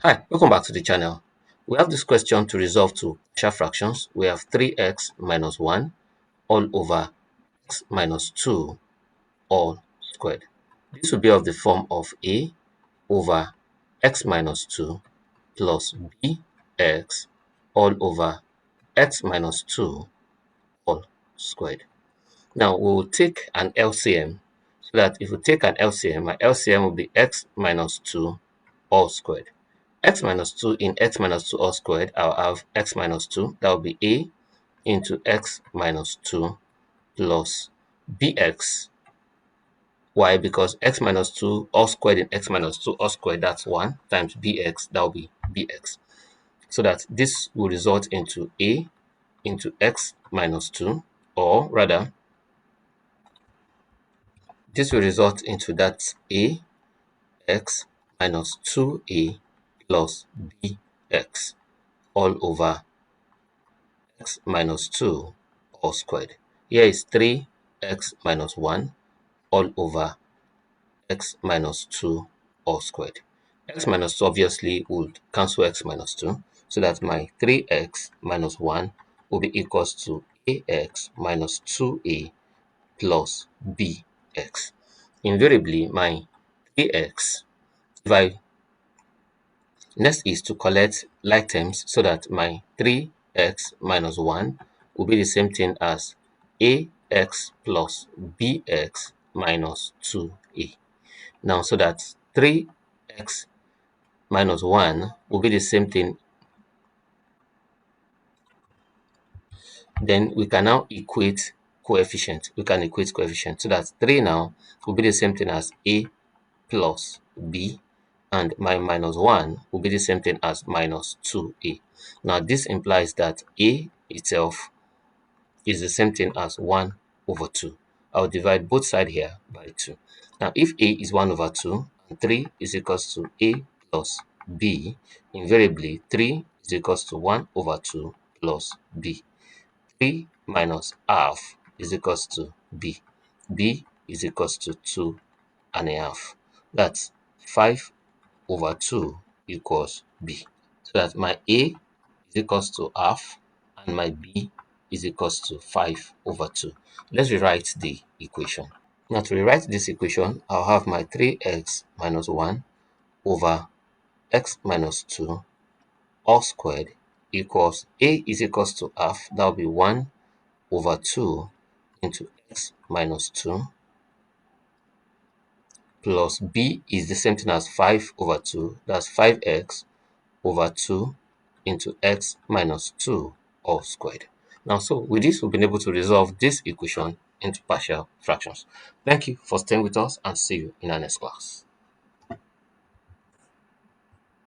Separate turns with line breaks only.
Hi, welcome back to the channel. We have this question to resolve to partial fractions. We have 3x minus 1 all over x minus 2 all squared. This will be of the form of a over x minus 2 plus bx all over x minus 2 all squared. Now we will take an LCM, so that if we take an LCM, my LCM will be x minus 2 all squared. X minus 2 in x minus 2 all squared, I'll have x minus 2. That will be a into x minus 2 plus bx. Why? Because x minus 2 all squared in x minus 2 all squared, that's 1 times bx, that will be bx. So that this will result into a into x minus 2, or rather, this will result into that a x minus 2a plus bx all over x minus 2 all squared. Here is 3x minus 1 all over x minus 2 all squared. X minus 2 obviously would cancel x minus 2, so that my 3x minus 1 will be equals to ax minus 2a plus bx. Invariably, my 3x, if I next is to collect like terms, so that my 3x minus 1 will be the same thing as ax plus bx minus 2a. Now, so that 3x minus 1 will be the same thing, then we can now equate coefficient. We can equate coefficient, so that 3 now will be the same thing as a plus b, and my minus 1 will be the same thing as minus 2a. Now, this implies that a itself is the same thing as 1 over 2. I'll divide both sides here by 2. Now, if a is 1 over 2 and 3 is equals to a plus b, invariably 3 is equals to 1 over 2 plus b. 3 minus half is equals to b. b is equals to 2 and a half. That's 5 over 2 equals b. So that my a is equals to half and my b is equals to 5 over 2. Let's rewrite the equation. Now, to rewrite this equation, I'll have my 3x minus 1 over x minus 2 all squared equals a is equals to half. That will be 1 over 2 into x minus 2 plus b is the same thing as 5 over 2. That's 5x over 2 into x minus 2 all squared. Now, so with this, we've been able to resolve this equation into partial fractions. Thank you for staying with us, and see you in our next class.